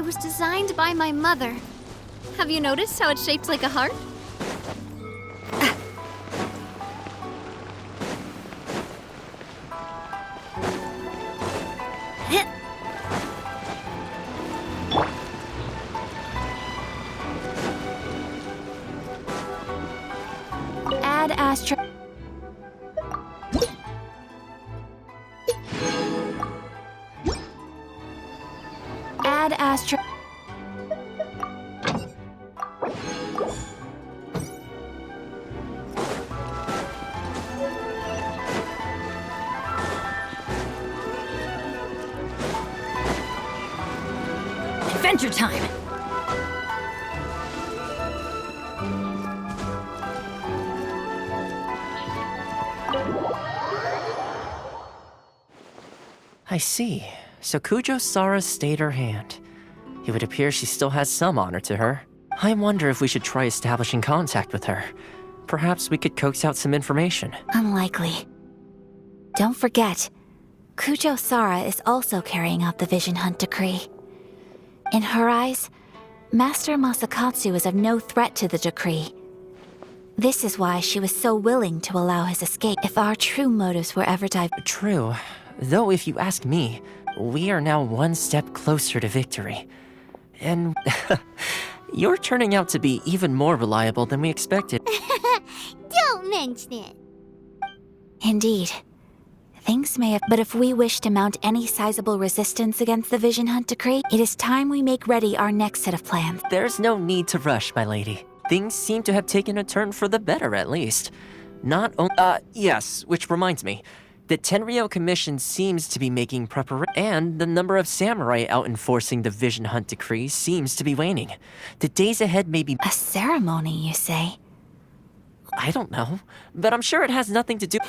was designed by my mother. Have you noticed how it's shaped like a heart? Add astro... Add astro... Adventure time! I see. So Kujo Sara stayed her hand. It would appear she still has some honor to her. I wonder if we should try establishing contact with her. Perhaps we could coax out some information. Unlikely. Don't forget, Kujo Sara is also carrying out the Vision Hunt decree. In her eyes, Master Masakatsu is of no threat to the decree. This is why she was so willing to allow his escape if our true motives were ever True. Though if you ask me, we are now one step closer to victory. And you're turning out to be even more reliable than we expected. Don't mention it. Indeed. Things may have... But if we wish to mount any sizable resistance against the Vision Hunt decree, it is time we make ready our next set of plans. There's no need to rush, my lady. Things seem to have taken a turn for the better, at least. Not only... yes, which reminds me. The Tenryou Commission seems to be making preparation, and the number of samurai out enforcing the Vision Hunt decree seems to be waning. The days ahead may be... A ceremony, you say? I don't know, but I'm sure it has nothing to do...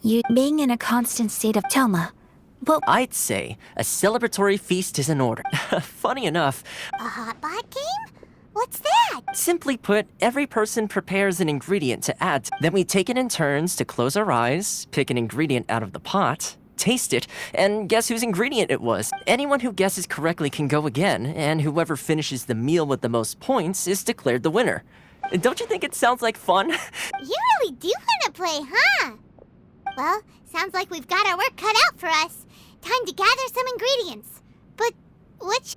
You being in a constant state of Toma. Well, I'd say a celebratory feast is in order. Funny enough... A hotbot game? What's that? Simply put, every person prepares an ingredient to add. Then we take it in turns to close our eyes, pick an ingredient out of the pot, taste it, and guess whose ingredient it was. Anyone who guesses correctly can go again, and whoever finishes the meal with the most points is declared the winner. Don't you think it sounds like fun? You really do want to play, huh? Well, sounds like we've got our work cut out for us. Time to gather some ingredients. But which...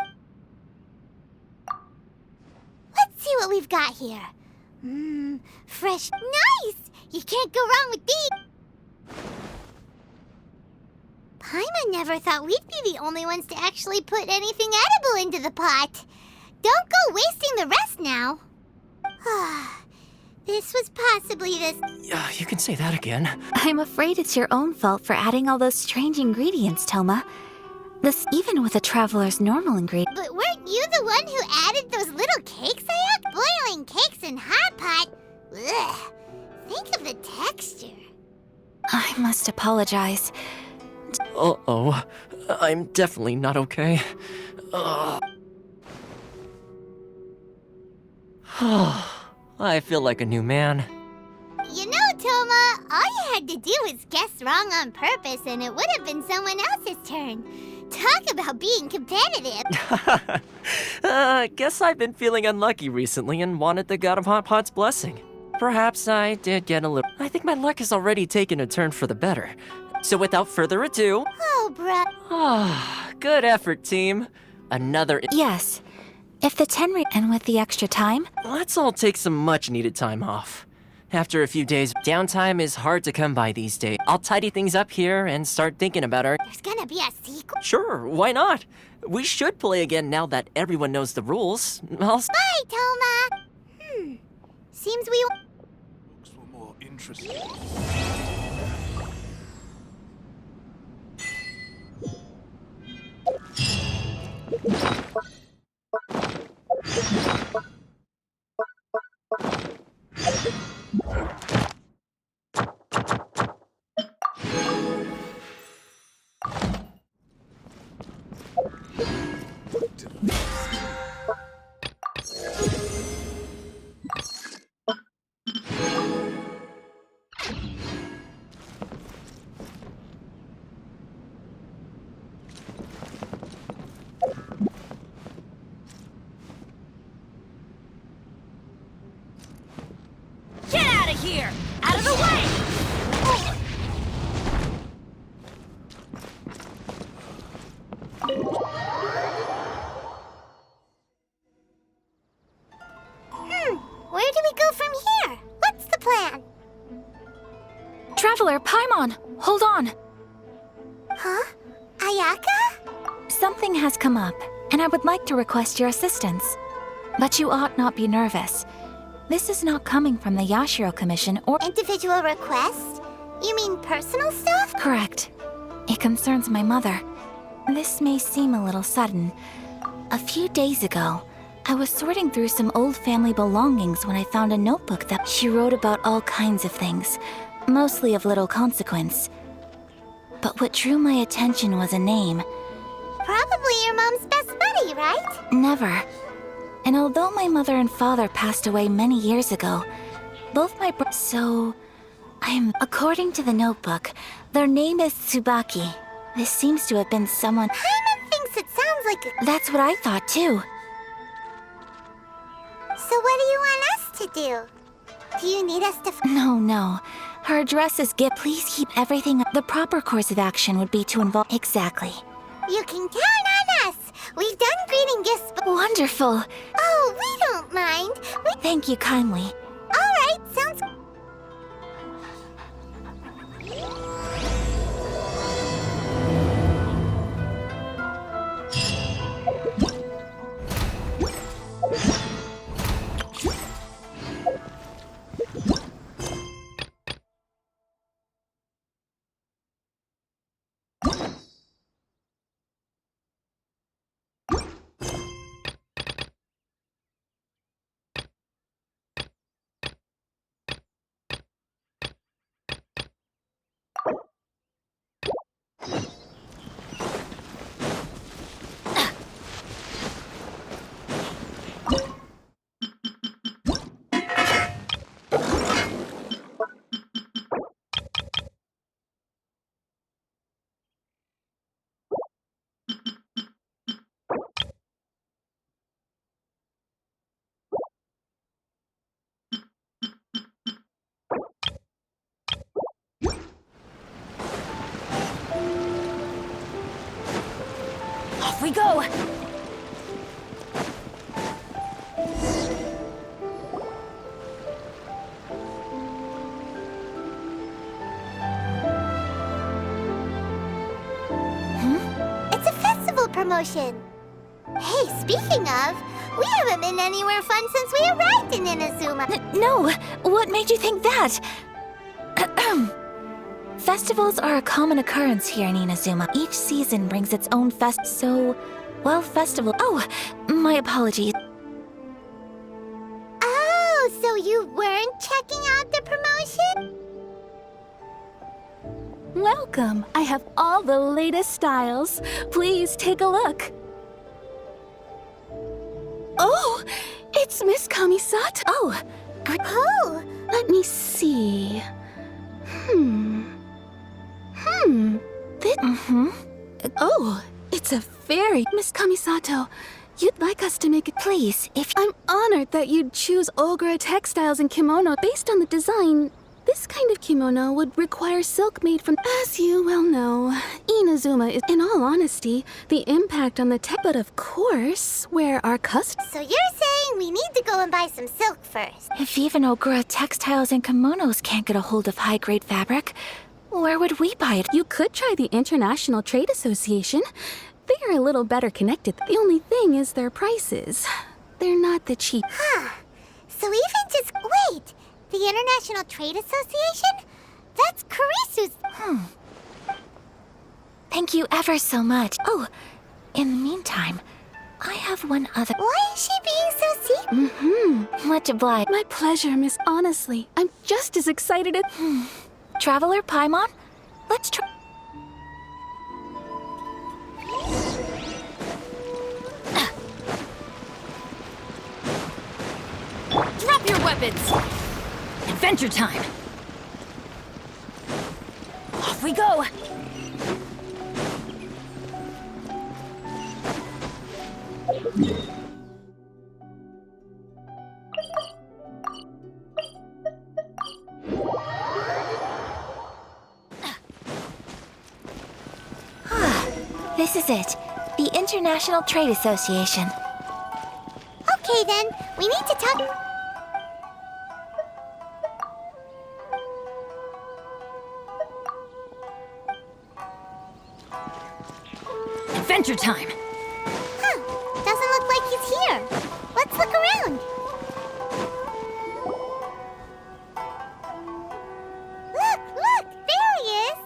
Let's see what we've got here. Fresh. Nice! You can't go wrong with these. Paimon never thought we'd be the only ones to actually put anything edible into the pot. Don't go wasting the rest now. This was possibly this... Yeah, you can say that again. I'm afraid it's your own fault for adding all those strange ingredients, Toma. This, even with a traveler's normal ingredient. But weren't you the one who added those little cakes I had? Boiling cakes in hot pot? Ugh. Think of the texture. I must apologize. Uh-oh. I'm definitely not okay. I feel like a new man. You know, Toma, all you had to do was guess wrong on purpose and it would have been someone else's turn. Talk about being competitive. Guess I've been feeling unlucky recently and wanted the God of Hot Pot's blessing. Perhaps I did get a little... I think my luck has already taken a turn for the better. So without further ado... Oh, bruh. Good effort, team. Another... Yes. If the Tenryou... And with the extra time? Let's all take some much-needed time off. After a few days, downtime is hard to come by these days. I'll tidy things up here and start thinking about our... There's gonna be a sequel? Sure, why not? We should play again now that everyone knows the rules. Bye, Toma! Seems we... Looks were more interesting. here! Out of the way! Where do we go from here? What's the plan? Traveler, Paimon, hold on. Huh? Ayaka? Something has come up, and I would like to request your assistance. But you ought not be nervous. This is not coming from the Yashiro Commission or— Individual request? You mean personal stuff? Correct. It concerns my mother. This may seem a little sudden. A few days ago, I was sorting through some old family belongings when I found a notebook that she wrote about all kinds of things, mostly of little consequence. But what drew my attention was a name. Probably your mom's best buddy, right? Never. And although my mother and father passed away many years ago, both my According to the notebook, their name is Tsubaki. This seems to have been someone— Paimon thinks it sounds like a— That's what I thought too. So what do you want us to do? Do you need us to No. Her address is Gip. Please keep everything up. The proper course of action would be to involve— Exactly. You can count on us! We've done greeting gifts Wonderful. Oh, we don't mind. Thank you kindly. Alright, sounds... Off we go! It's a festival promotion. Hey, speaking of, we haven't been anywhere fun since we arrived in Inazuma. No! What made you think that? Festivals are a common occurrence here in Inazuma. Each season brings its own festival. Oh, my apologies. Oh, so you weren't checking out the promotion? Welcome. I have all the latest styles. Please take a look. Oh, it's Miss Kamisato. Oh, Oh, let me see. Oh, it's a very— Miss Kamisato, you'd like us to make it— Please, if— I'm honored that you'd choose Ogura textiles and kimono based on the design. This kind of kimono would require silk made from— As you well know, Inazuma is, in all honesty, the impact on the tech. But of course, where our customers— so you're saying we need to go and buy some silk first? If even Ogura textiles and kimonos can't get a hold of high-grade fabric, where would we buy it? You could try the International Trade Association. They are a little better connected. The only thing is their prices. They're not the cheap. So even just... Wait! The International Trade Association? That's Karisu's... Thank you ever so much. Oh, in the meantime, I have one other— Why is she being so secret? Much obliged. My pleasure, miss. Honestly, I'm just as excited as— Traveler, Paimon, let's try— Drop your weapons! Adventure time! Off we go! This is it. The International Trade Association. Okay then, we need to talk. Adventure time! Huh, doesn't look like he's here. Let's look around. Look, there he is.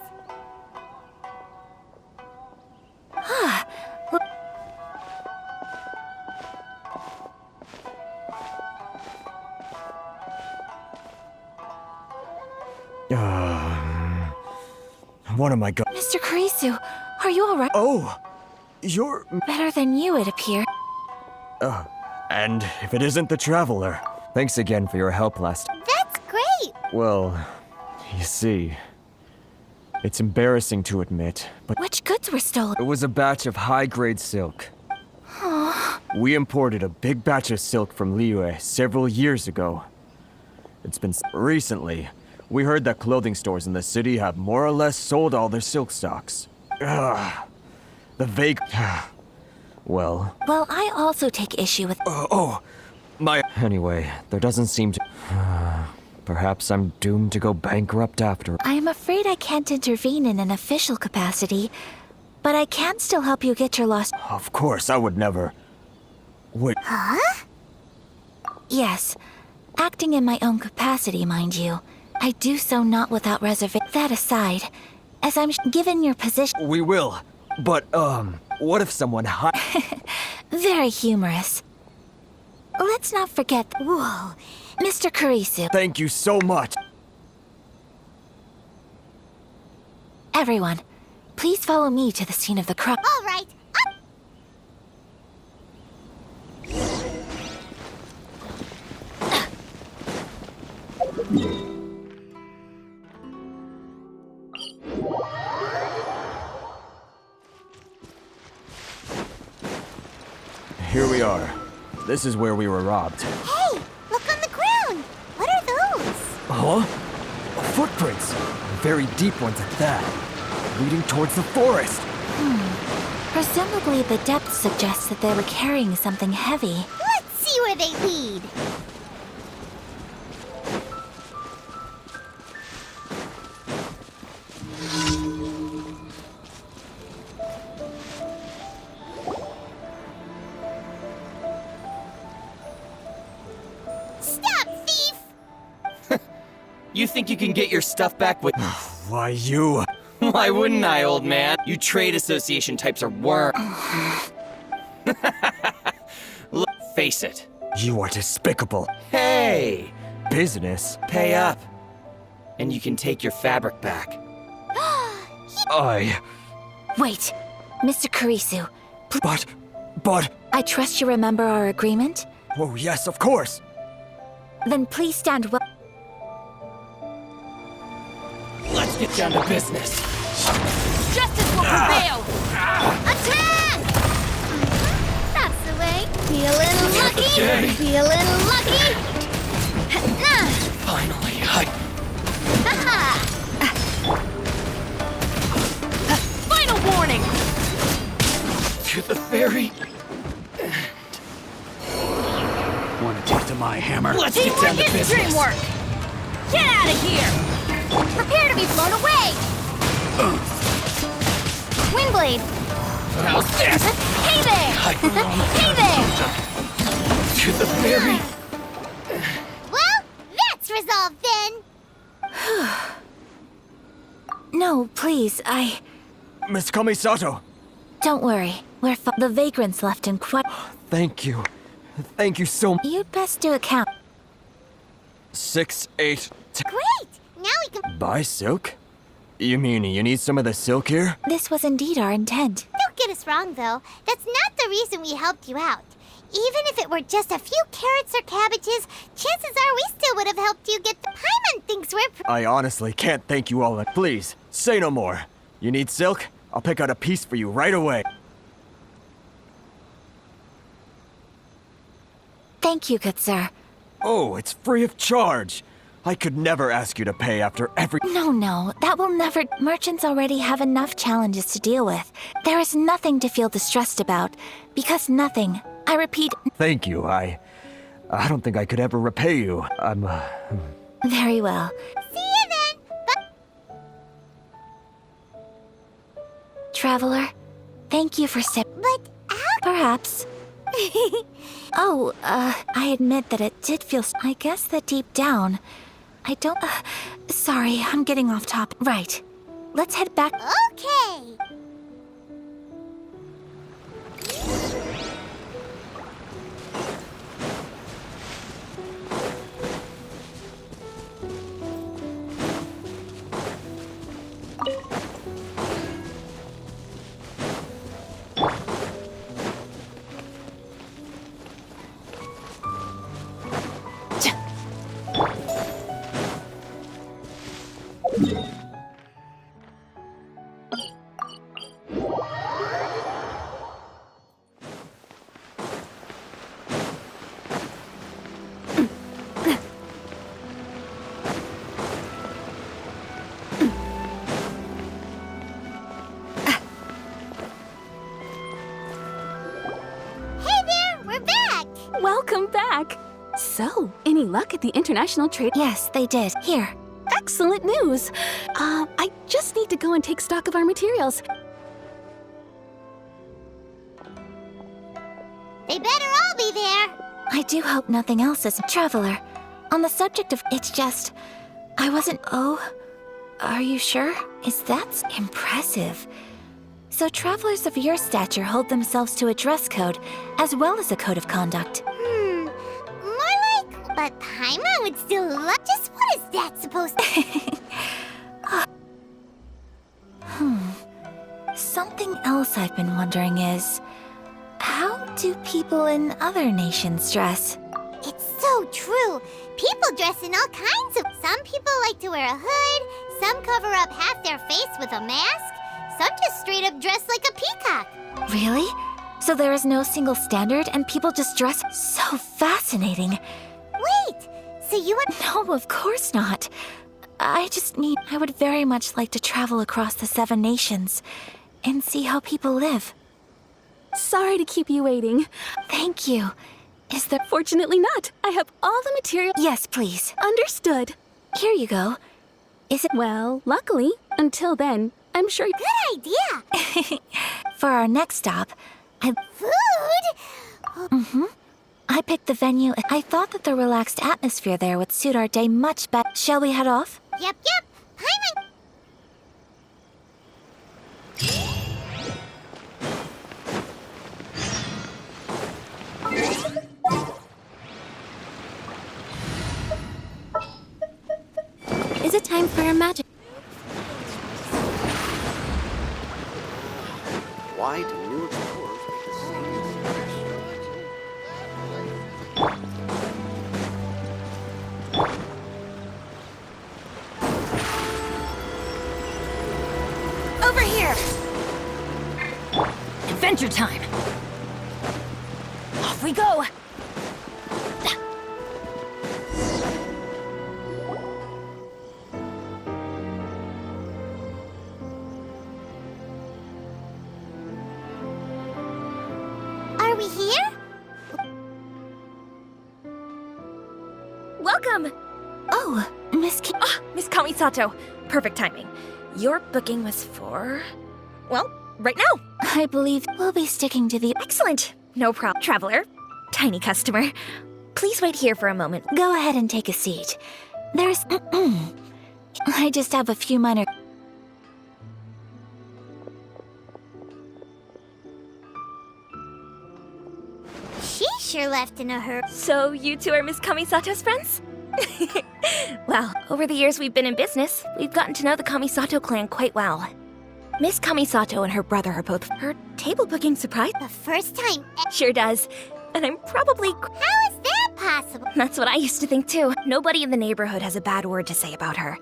What am I go- Mr. Kurisu, are you alright? Oh! You're... Better than you, it appears. And if it isn't the Traveler. Thanks again for your help last... That's great. Well, you see... It's embarrassing to admit, but Which goods were stolen? it was a batch of high-grade silk. We imported a big batch of silk from Liyue several years ago. It's been... Recently, we heard that clothing stores in the city have more or less sold all their silk stocks. The vague... Well... Well, I also take issue with... my... Anyway, there doesn't seem to... Perhaps I'm doomed to go bankrupt after... I am afraid I can't intervene in an official capacity, but I can still help you get your lost... Of course, I would never... Wait... Yes, acting in my own capacity, mind you. I do so not without reservation. That aside, as I'm given your position... We will. But, what if someone Very humorous. Let's not forget... Whoa. Mr. Kurisu. Thank you so much. Everyone, please follow me to the scene of the crime. All right. Up. Here we are. This is where we were robbed. Hey, look on the ground. What are those? Huh? Footprints. Very deep ones at that. Leading towards the forest. Presumably the depth suggests that they were carrying something heavy. Let's see where they lead. Stop, thief! You think you can get your stuff back with... Why, you... Why wouldn't I, old man? You trade association types are worm. Look, face it. You are despicable. Hey! Business? Pay up. And you can take your fabric back. Wait, Mr. Kurisu, But... I trust you remember our agreement? Oh, yes, of course. Then please stand well. Let's get down to business. Justice will prevail! Attack! That's the way. Feeling lucky? Okay. Feeling lucky? Finally, Final warning! to the very... Want to take to my hammer? Let's get down to Teamwork is business. dreamwork! Get out of here! Prepare to be blown away! Windblade! How's this? Hey there! Hey there! To the very... Well, that's resolved then! No, please, Miss Kamisato, Don't worry. The vagrants left in quite... thank you. Thank you so much. You'd best do a count. 6, 8... Great! Now we can... Buy silk? You mean you need some of the silk here? This was indeed our intent. Don't get us wrong, though. That's not the reason we helped you out. Even if it were just a few carrots or cabbages, chances are we still would have helped you get the... Paimon thinks we're... I honestly can't thank you all. Please, say no more. You need silk? I'll pick out a piece for you right away. Thank you, good sir. Oh, it's free of charge. I could never ask you to pay after every— No, that will never. Merchants already have enough challenges to deal with. There is nothing to feel distressed about, because nothing, I repeat— Thank you, I don't think I could ever repay you. Very well. See you then. Traveler, thank you for But how? Perhaps. Oh, I admit that it did feel— I guess that deep down, I don't— sorry, I'm getting off topic. Right. Let's head back. Okay. Welcome back! So, any luck at the International Trade? Yes, they did. Here. Excellent news! I just need to go and take stock of our materials. They better all be there. I do hope nothing else is— Traveler, on the subject of— It's just— I wasn't— Oh, are you sure? Is that impressive? So travelers of your stature hold themselves to a dress code, as well as a code of conduct. More like... But Paimon would still love... Just what is that supposed to... Something else I've been wondering is— how do people in other nations dress? It's so true. People dress in all kinds of... Some people like to wear a hood, some cover up half their face with a mask, some just straight up dress like a peacock. Really? So there is no single standard and people just dress— So fascinating. Wait, so you would... No, of course not. I would very much like to travel across the 7 nations and see how people live. Sorry to keep you waiting. Thank you. Is there— Fortunately not. I have all the material— Yes, please. Understood. Here you go. Is it— Well, luckily, until then, I'm sure— Good idea. For our next stop, Food? I picked the venue. I thought that the relaxed atmosphere there would suit our day much better. Shall we head off? Yep. Paimon... Is it time for our magic? Why do new explorers make the same Over here! Adventure time! Off we go! Are we here? Welcome! Oh, Miss Ki— Miss Kamisato. Perfect timing. Your booking was for... well, right now. I believe we'll be sticking to the— Excellent. No problem. Traveler. Tiny customer. Please wait here for a moment. Go ahead and take a seat. There's— I just have a few minor— She sure left in a hurry. So you two are Miss Kamisato's friends? Well, over the years we've been in business, we've gotten to know the Kamisato clan quite well. Miss Kamisato and her brother are both— Her table booking surprise? The first time... Sure does. And I'm probably— How is that possible? That's what I used to think too. Nobody in the neighborhood has a bad word to say about her.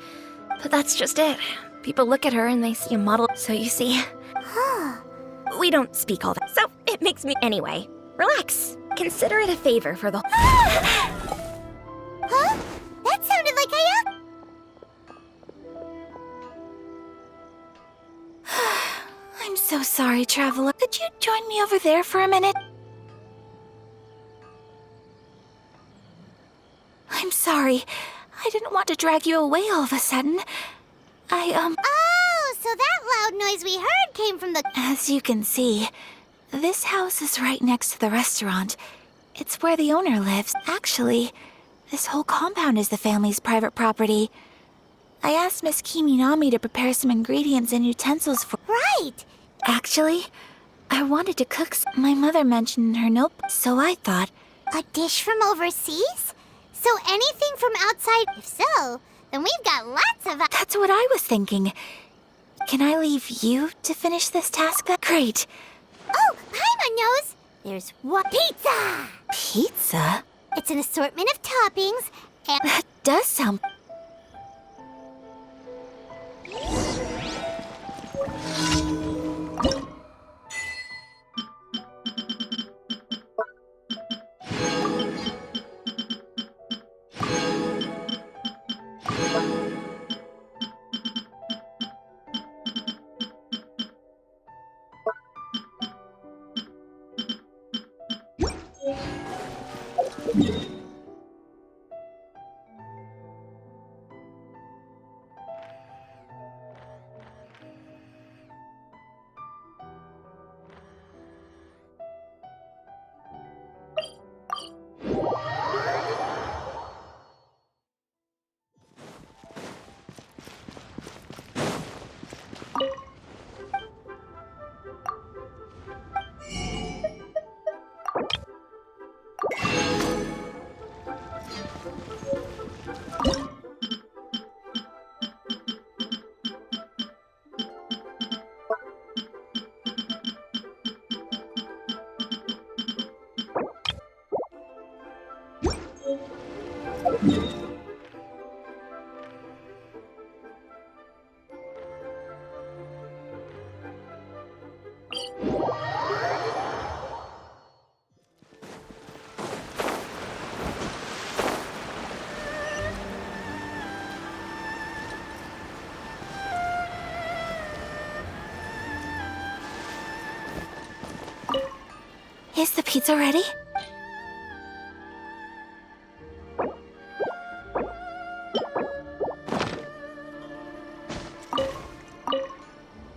But that's just it. People look at her and they see a model, so you see. We don't speak all that, so it makes me— Anyway, relax. Consider it a favor for the— Huh? That sounded like I sorry, Traveler. Could you join me over there for a minute? I'm sorry. I didn't want to drag you away all of a sudden. Oh, so that loud noise we heard came from the... As you can see, this house is right next to the restaurant. It's where the owner lives. Actually, this whole compound is the family's private property. I asked Miss Kiminami to prepare some ingredients and utensils for... Right! Actually, I wanted to cook my mother mentioned in her notebook, so I thought... A dish from overseas? So anything from outside? If so, then we've got lots of... That's what I was thinking. Can I leave you to finish this task? Great. Oh, Paimon knows! There's what? Pizza! Pizza? It's an assortment of toppings and... That does sound... Is the pizza ready?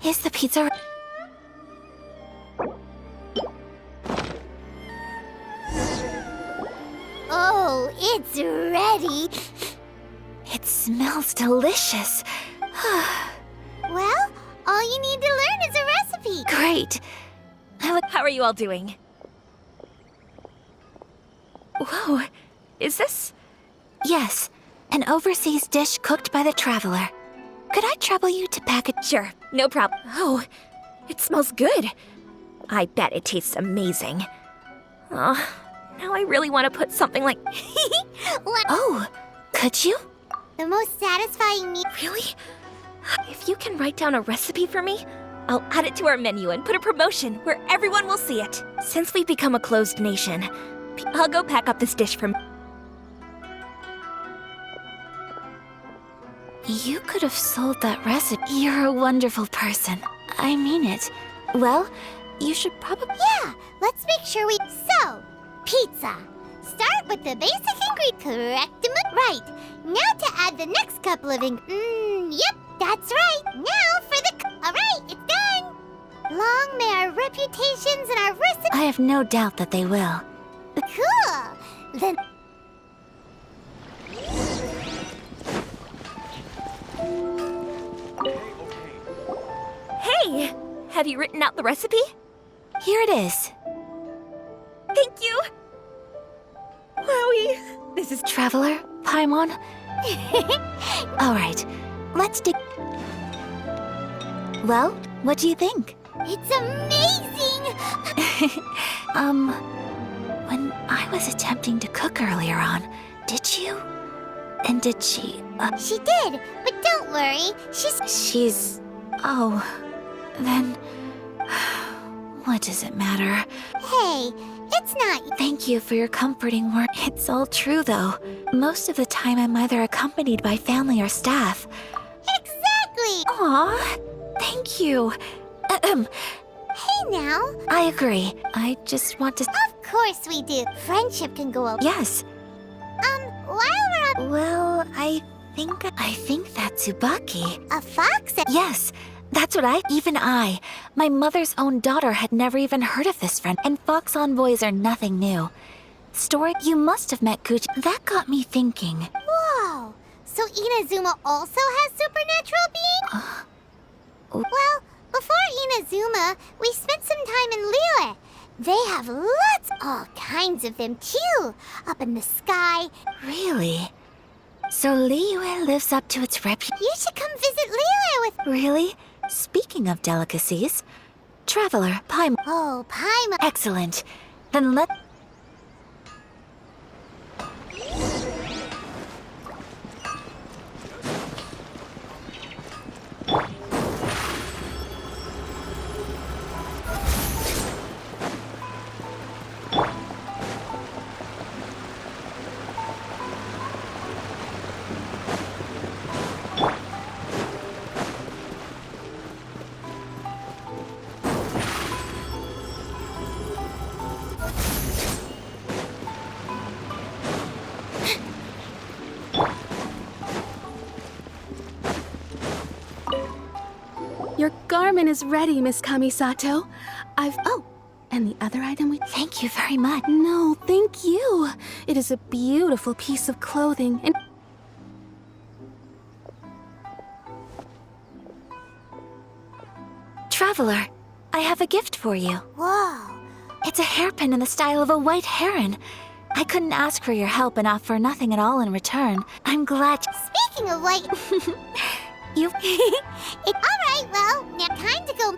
Is the pizza ready? Oh, it's ready! It smells delicious. Well, all you need to learn is a recipe! Great. How are you all doing? Whoa, is this? Yes, an overseas dish cooked by the Traveler. Could I trouble you to pack it? Sure, no problem. Oh, it smells good. I bet it tastes amazing. Oh, now I really want to put something like... Oh, could you? The most satisfying meal... Really? If you can write down a recipe for me, I'll add it to our menu and put a promotion where everyone will see it. Since we've become a closed nation, I'll go pack up this dish from... You could have sold that recipe. You're a wonderful person. I mean it. Well, you should probably... Yeah, let's make sure we... So, pizza. Start with the basic ingredient, correct? Right. Now to add the next couple of yep, that's right. Now for the... Alright, it's done. Long may our reputations and our recipe... I have no doubt that they will. Cool. Then... Hey! Have you written out the recipe? Here it is. Thank you! Wowie! This is... Traveler, Paimon. All right, let's dig... Well, what do you think? It's amazing! When I was attempting to cook earlier on, did you? And did she, She did, but don't worry. She's... Oh, then... What does it matter? Hey, it's not... Thank you for your comforting word. It's all true, though. Most of the time, I'm either accompanied by family or staff. Exactly! Aw, thank you. Hey now. I agree. I just want to. Of course we do. Friendship can go over. Yes. While we're on Well, I think that's Tsubaki. a fox. Yes, that's what even my mother's own daughter, had never even heard of this friend, and fox envoys are nothing new. Story, you must have met Kuchi. That got me thinking. Whoa. So Inazuma also has supernatural beings? Well, before Inazuma, we spent some time in Liyue. They have all kinds of them too, up in the sky. Really? So Liyue lives up to its reputation. You should come visit Liyue with... Really? Speaking of delicacies, Traveler, Paimon. Oh, Paimon. Excellent. Then let... Your garment is ready, Miss Kamisato. Oh, and the other item we... Thank you very much. No, thank you. It is a beautiful piece of clothing and... Traveler, I have a gift for you. Whoa. It's a hairpin in the style of a white heron. I couldn't ask for your help and offer nothing at all in return. I'm glad... Speaking of white... You... Alright, well, now time to go...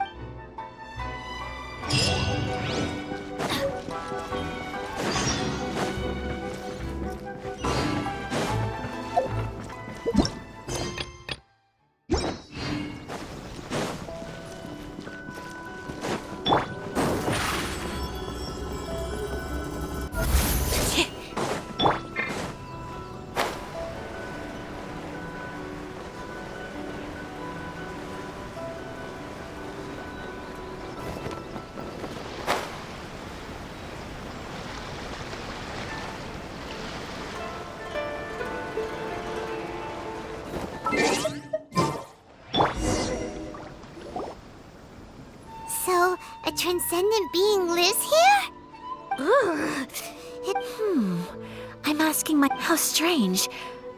So, a transcendent being lives here? Ugh. I'm asking my... How strange.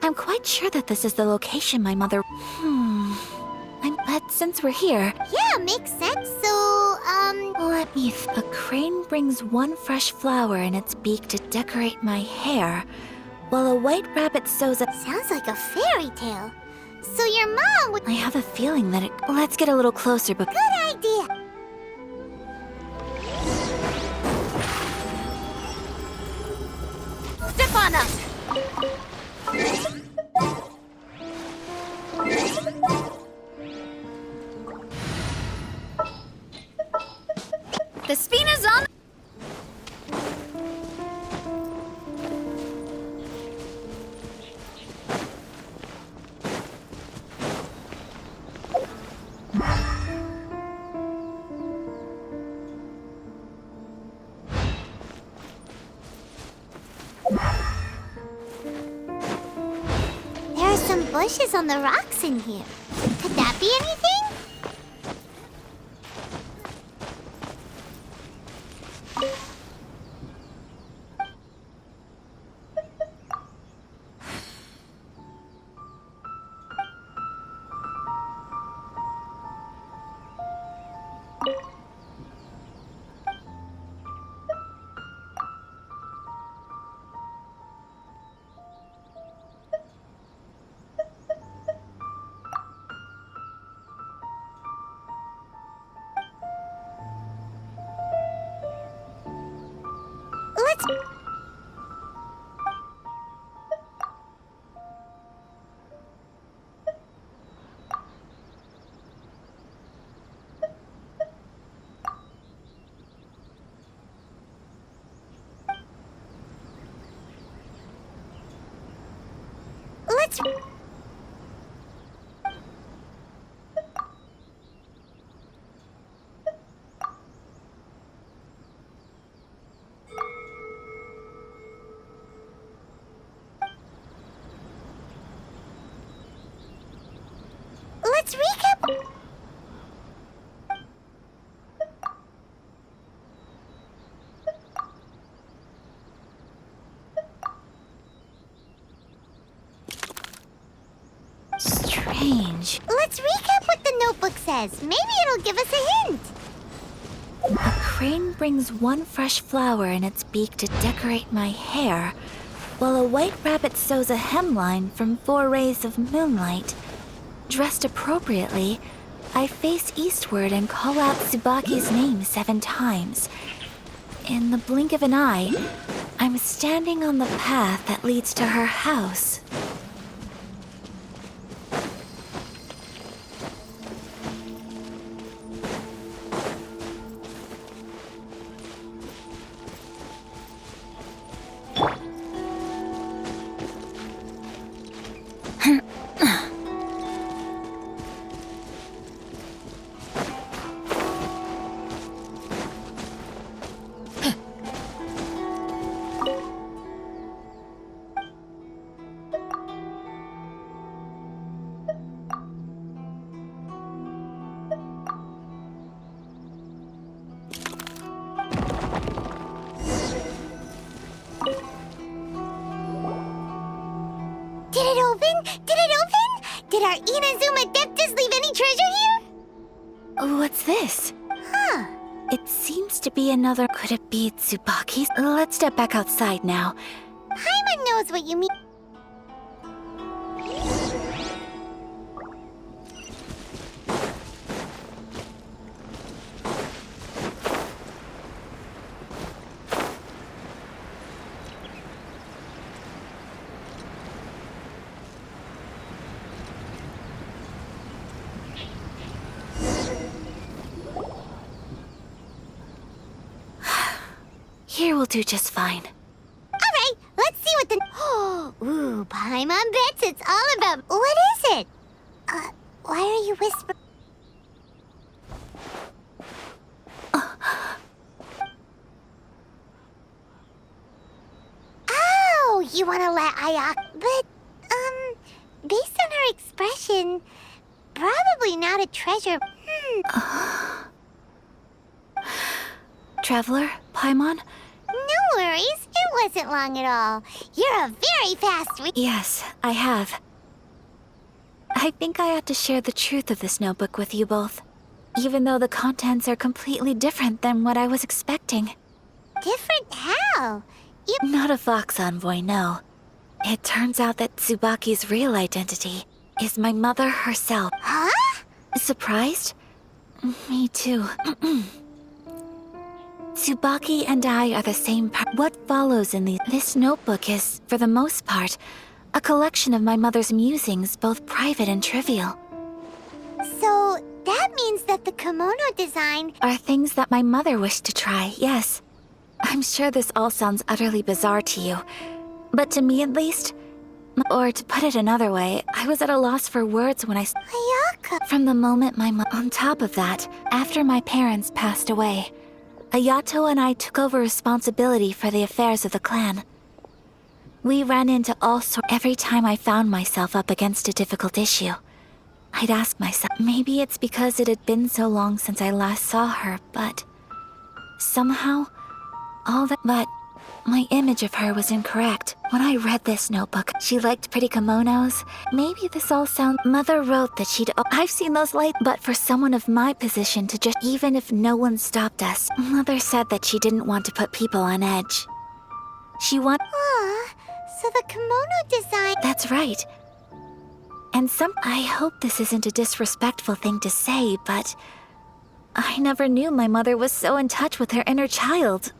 I'm quite sure that this is the location my mother... But since we're here... Yeah, makes sense. So, Let me... A crane brings one fresh flower in its beak to decorate my hair, while a white rabbit sews a... sounds like a fairy tale. So your mom would... I have a feeling that it... Let's get a little closer, but... Good idea. Step on up! The spin is on! There are some bushes on the rocks in here. Could that be anything? Let's... Let's... change. Let's recap what the notebook says. Maybe it'll give us a hint. A crane brings one fresh flower in its beak to decorate my hair, while a white rabbit sews a hemline from 4 rays of moonlight. Dressed appropriately, I face eastward and call out Tsubaki's name 7 times. In the blink of an eye, I'm standing on the path that leads to her house. Did it open? Did it open? Did our Inazuma Deptas leave any treasure here? What's this? Huh. It seems to be another. Could it be Tsubaki's? Let's step back outside now. Paimon knows what you mean. Here will do just fine. Alright, let's see what the... Ooh, Paimon bets it's all about... What is it? Why are you whispering? Oh, you want to let Ayak... But, based on her expression, probably not a treasure. Traveler, Paimon? No worries, it wasn't long at all. You're a very fast reader. Yes, I have. I think I ought to share the truth of this notebook with you both, even though the contents are completely different than what I was expecting. Different how? Not a Fox Envoy, no. It turns out that Tsubaki's real identity is my mother herself. Huh? Surprised? Me too. Tsubaki and I are the same What follows in this notebook is, for the most part, a collection of my mother's musings, both private and trivial. So, that means that the kimono design... Are things that my mother wished to try, yes. I'm sure this all sounds utterly bizarre to you, but to me at least, or to put it another way, I was at a loss for words when I... Ayaka... From the moment on top of that, after my parents passed away, Ayato and I took over responsibility for the affairs of the clan. We ran into all sorts every time I found myself up against a difficult issue. I'd ask myself, maybe it's because it had been so long since I last saw her, but somehow, but my image of her was incorrect. When I read this notebook, she liked pretty kimonos. Maybe this all sounds... Mother wrote that she'd... I've seen those lights, but for someone of my position to just... Even if no one stopped us, Mother said that she didn't want to put people on edge. She want... So the kimono design... That's right. And I hope this isn't a disrespectful thing to say, but... I never knew my mother was so in touch with her inner child.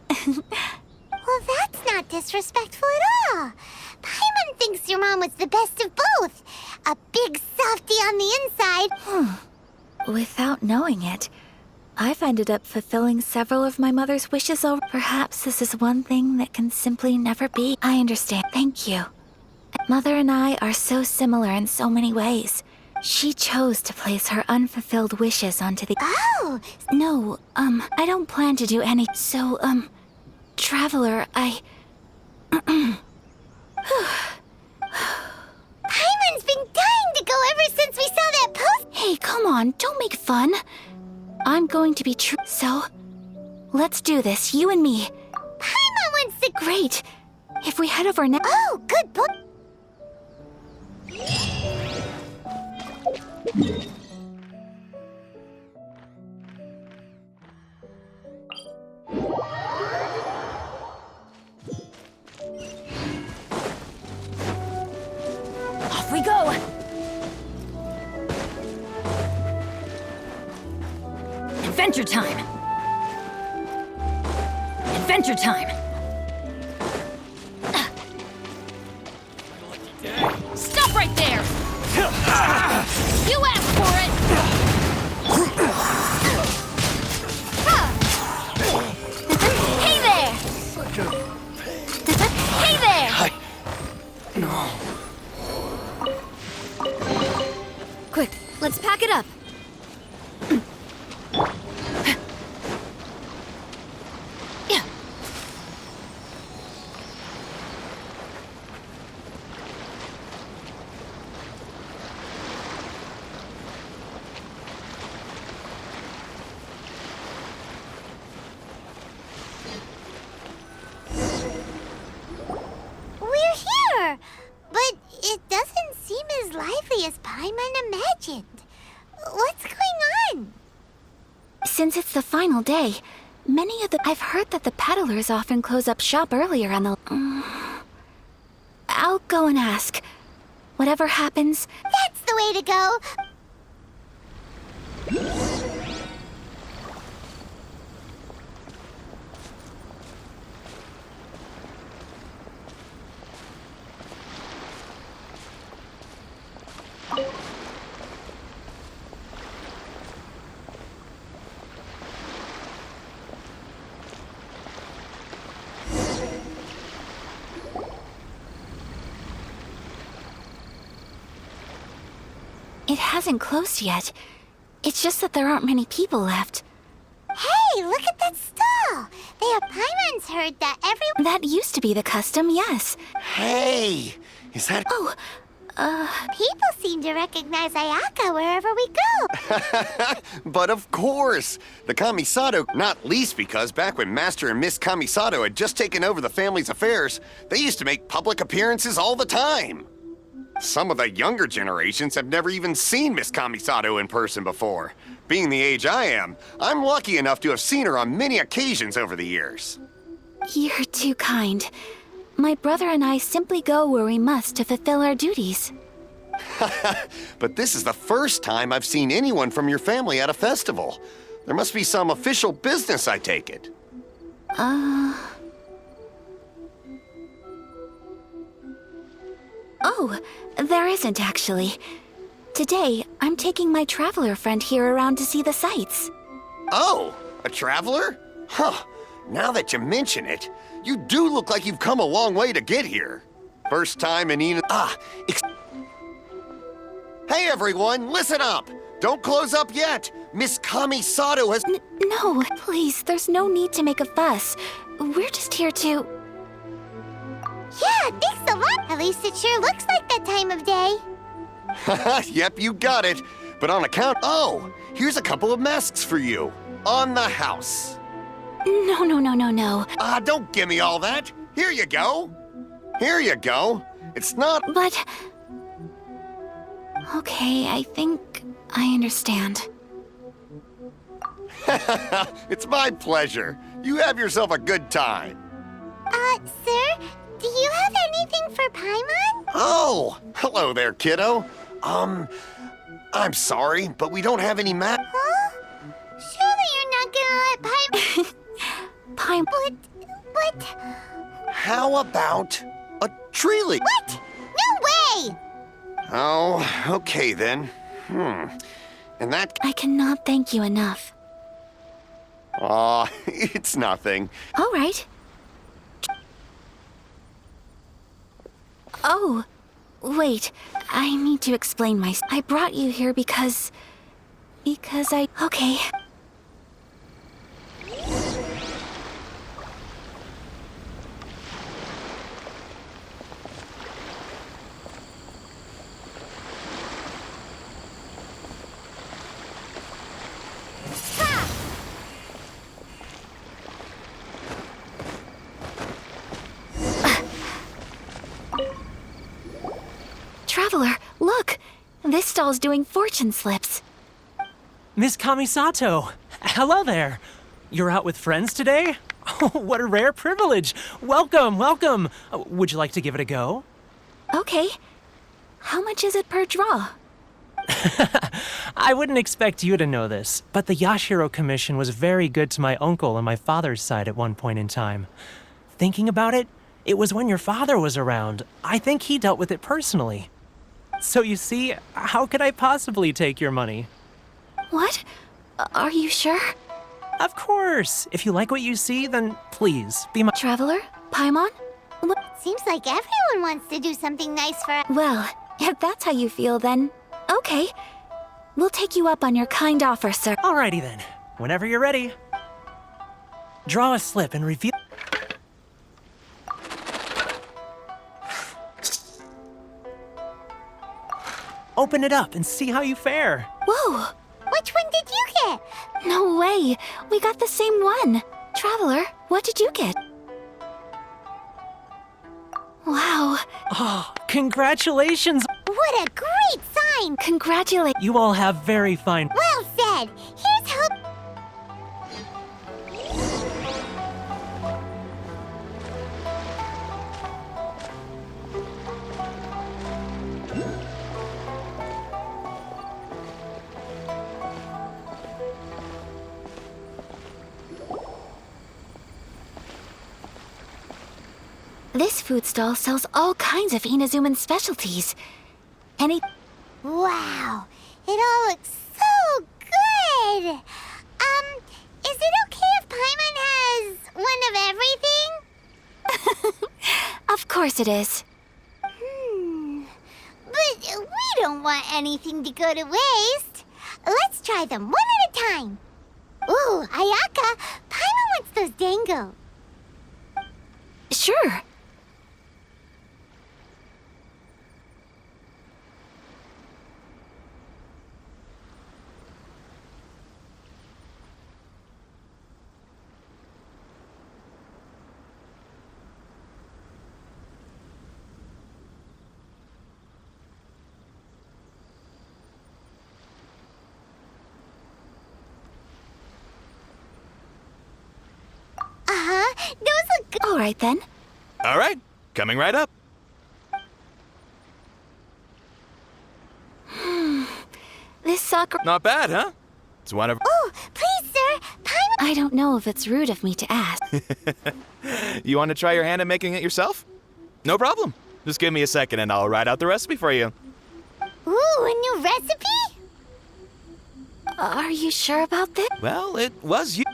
Well, that's not disrespectful at all. Paimon thinks your mom was the best of both. A big softie on the inside. Without knowing it, I've ended up fulfilling several of my mother's wishes. Perhaps this is one thing that can simply never be. I understand. Thank you. Mother and I are so similar in so many ways. She chose to place her unfulfilled wishes onto the... Oh! No, I don't plan to do any... So, Traveler, Paimon's been dying to go ever since we saw that post. Hey, come on, don't make fun. I'm going to be true. So, let's do this, you and me. Paimon wants to... Great. If we head over now... Oh, good boy. Off we go! Adventure time! Adventure time! Stop right there! You asked for it! Hey there! Hey there! No. Quick, let's pack it up. We're here! But it doesn't seem as lively as Paimon imagined. What's going on? Since it's the final day, I've heard that the peddlers often close up shop earlier on the... I'll go and ask. Whatever happens... That's the way to go! It hasn't closed yet. It's just that there aren't many people left. Hey, look at that stall! They have Paimon's heard that everyone... That used to be the custom, yes. Hey! Is that... Oh, People seem to recognize Ayaka wherever we go. But of course! The Kamisato, not least because back when Master and Miss Kamisato had just taken over the family's affairs, they used to make public appearances all the time. Some of the younger generations have never even seen Miss Kamisato in person before. Being the age I am, I'm lucky enough to have seen her on many occasions over the years. you're too kind. My brother and I simply go where we must to fulfill our duties. But this is the first time I've seen anyone from your family at a festival. There must be some official business, I take it. Oh, there isn't actually. Today, I'm taking my traveler friend here around to see the sights. Oh, a traveler? Huh. Now that you mention it, you do look like you've come a long way to get here. First time in Ina... Hey everyone, listen up! Don't close up yet! Miss Kamisato has... No, please, there's no need to make a fuss. We're just here to... Yeah, thanks a lot. At least it sure looks like that time of day. Yep, you got it. But on account... Oh, here's a couple of masks for you. On the house. No. Don't give me all that. Here you go. Here you go. It's not... But... Okay, I think I understand. It's my pleasure. You have yourself a good time. Sir, do you have anything for Paimon? Oh, hello there, kiddo. I'm sorry, but we don't have any Huh? Surely you're not gonna let Paimon... But... How about a tree leaf? What? No way! Oh, okay then. And that... I cannot thank you enough. Aw, it's nothing. All right. Oh, wait. I need to explain myself. I brought you here because I... Okay. Traveler, look! This stall's doing fortune slips. Miss Kamisato, hello there. You're out with friends today? Oh, what a rare privilege. Welcome, welcome. Would you like to give it a go? Okay. How much is it per draw? I wouldn't expect you to know this, but the Yashiro Commission was very good to my uncle on my father's side at one point in time. Thinking about it, it was when your father was around. I think he dealt with it personally. So you see, how could I possibly take your money? What? Are you sure? Of course. If you like what you see, then please, be my— Traveler? Paimon? Seems like everyone wants to do something nice for us. Well, if that's how you feel, then okay. We'll take you up on your kind offer, sir. Alrighty then. Whenever you're ready. Draw a slip and reveal— Open it up and see how you fare. Whoa! Which one did you get? No way! We got the same one! Traveler, what did you get? Wow. Oh, congratulations! What a great sign! Congratulate— You all have very fine— Well said! Here's hope. This food stall sells all kinds of Inazuman specialties. Any— Wow, it all looks so good! Is it okay if Paimon has one of everything? Of course it is. But we don't want anything to go to waste. Let's try them one at a time. Ooh, Ayaka, Paimon wants those dango. Sure. Those look good. All right then. All right, coming right up. This soccer— Not bad, huh? It's one of— Oh, please, sir, Paimon. I don't know if it's rude of me to ask. You want to try your hand at making it yourself? No problem. Just give me a second and I'll write out the recipe for you. Ooh, a new recipe? Are you sure about this? Well, it was you.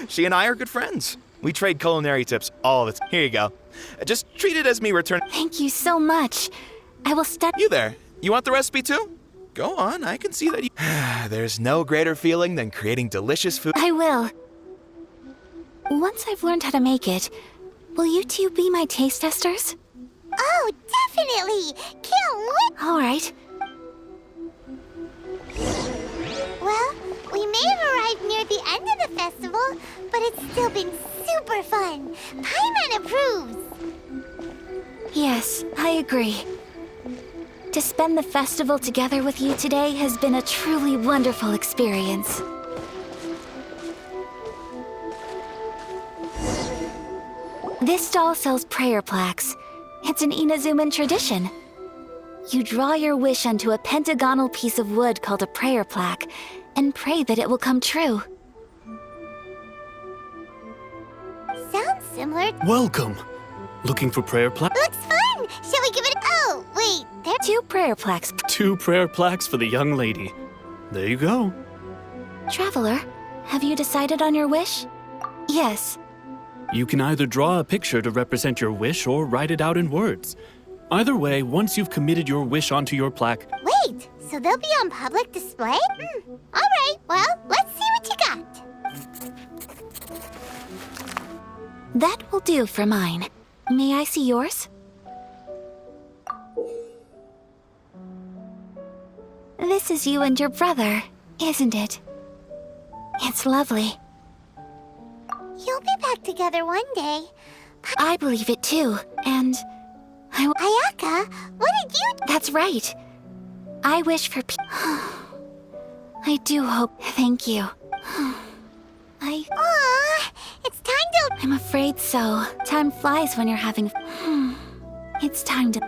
She and I are good friends. We trade culinary tips all the time. Here you go. Just treat it as me return— Thank you so much. I will study— You there. You want the recipe too? Go on, I can see that you— There's no greater feeling than creating delicious food. I will. Once I've learned how to make it, will you two be my taste testers? Oh, definitely. Can't wait. All right. Well, we may have arrived near the end of the festival, but it's still been super fun. Paimon approves. Yes, I agree. To spend the festival together with you today has been a truly wonderful experience. This stall sells prayer plaques. It's an Inazuman tradition. You draw your wish onto a pentagonal piece of wood called a prayer plaque and pray that it will come true. Sounds similar. Welcome. Looking for prayer plaques? Looks fun. Shall we give it? Oh, wait. There. 2 prayer plaques. 2 prayer plaques for the young lady. There you go. Traveler, have you decided on your wish? Yes. You can either draw a picture to represent your wish or write it out in words. Either way, once you've committed your wish onto your plaque— Wait, so they'll be on public display? All right, well, let's see what you got. That will do for mine. May I see yours? This is you and your brother, isn't it? It's lovely. You'll be back together one day. I believe it too, and Ayaka, what did you— That's right. I wish for I do hope. Thank you. Aw, it's time to... I'm afraid so. Time flies when you're having... It's time to...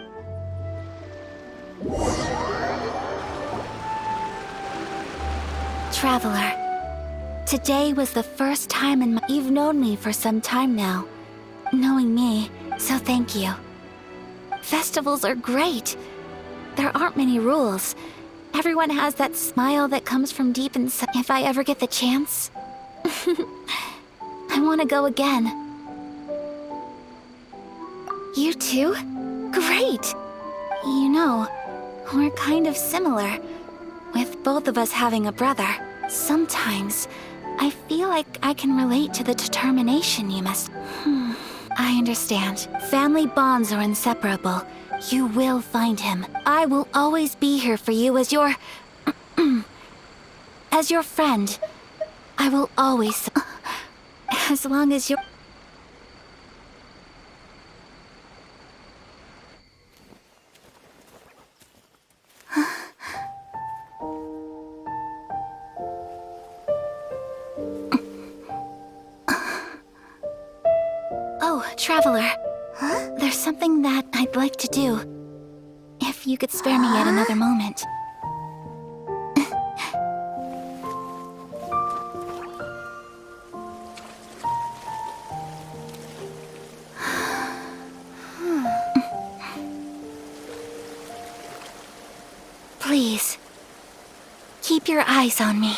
Traveler, today was the first time in my... You've known me for some time now. Knowing me, so thank you. Festivals are great. There aren't many rules. Everyone has that smile that comes from deep inside. If I ever get the chance, I want to go again. You too? Great! You know, we're kind of similar, with both of us having a brother. Sometimes, I feel like I can relate to the determination you must... I understand. Family bonds are inseparable. You will find him. I will always be here for you as your... as your friend. I will always... as long as you're... Oh, Traveler. Huh? There's something that I'd like to do. If you could spare me yet another moment. Please, keep your eyes on me.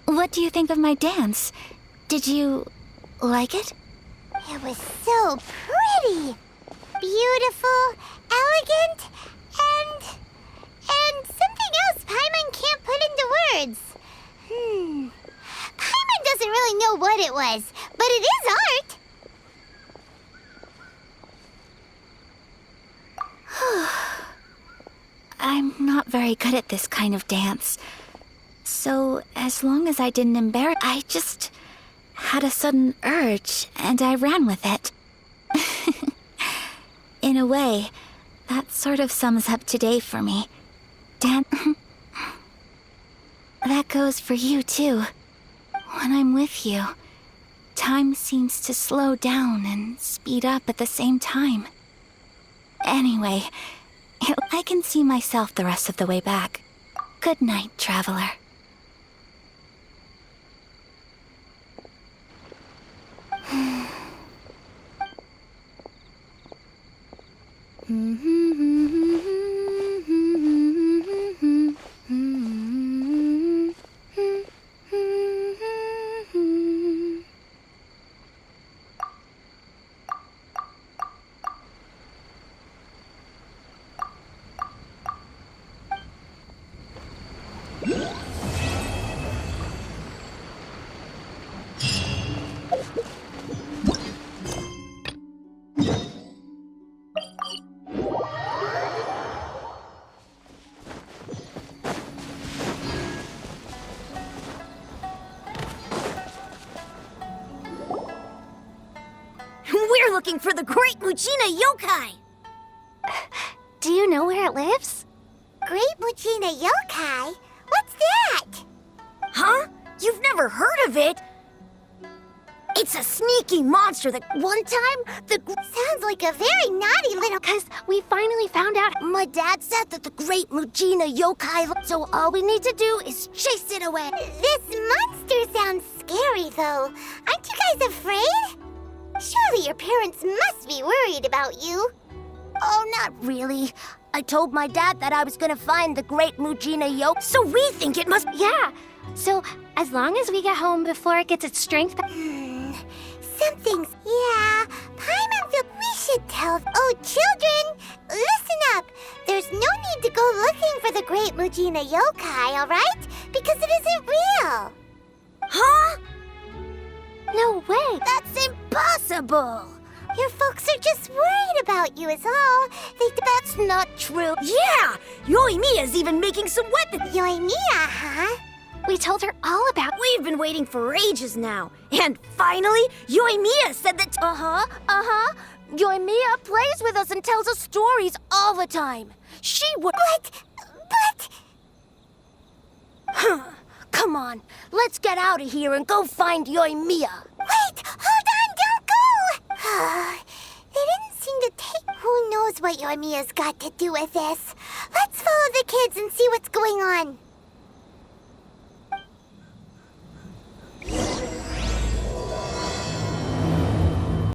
What do you think of my dance? Did you like it? It was so pretty. Beautiful, elegant, and something else Paimon can't put into words. Paimon doesn't really know what it was, but it is art. I'm not very good at this kind of dance. So, as long as I didn't embarrass... I just had a sudden urge, and I ran with it. In a way, that sort of sums up today for me. That goes for you, too. When I'm with you, time seems to slow down and speed up at the same time. Anyway, I can see myself the rest of the way back. Good night, Traveler. looking for the Great Muchina Yokai! Do you know where it lives? Great Muchina Yokai? What's that? Huh? You've never heard of it? It's a sneaky monster that one time Sounds like a very naughty little... Because we finally found out my dad said that the Great Muchina Yokai... So all we need to do is chase it away. This monster sounds scary, though. Aren't you guys afraid? Surely your parents must be worried about you. Oh, not really. I told my dad that I was gonna find the Great Muchina Yokai, so we think it must... Yeah, so as long as we get home before it gets its strength back... Something's... Yeah, Paimon feels we should tell... Oh, children, listen up. There's no need to go looking for the Great Muchina Yokai, all right? Because it isn't real. Huh? No way. That's impossible! Your folks are just worried about you is all. That's not true. Yeah! Yoimiya's even making some weapons! Yoimiya, huh? We told her all about... We've been waiting for ages now. And finally, Yoimiya said that... Yoimiya plays with us and tells us stories all the time. She would... But... Come on, let's get out of here and go find Yoimiya. Wait! Hold on! Don't go! They didn't seem to take... Who knows what Yoimiya's got to do with this? Let's follow the kids and see what's going on.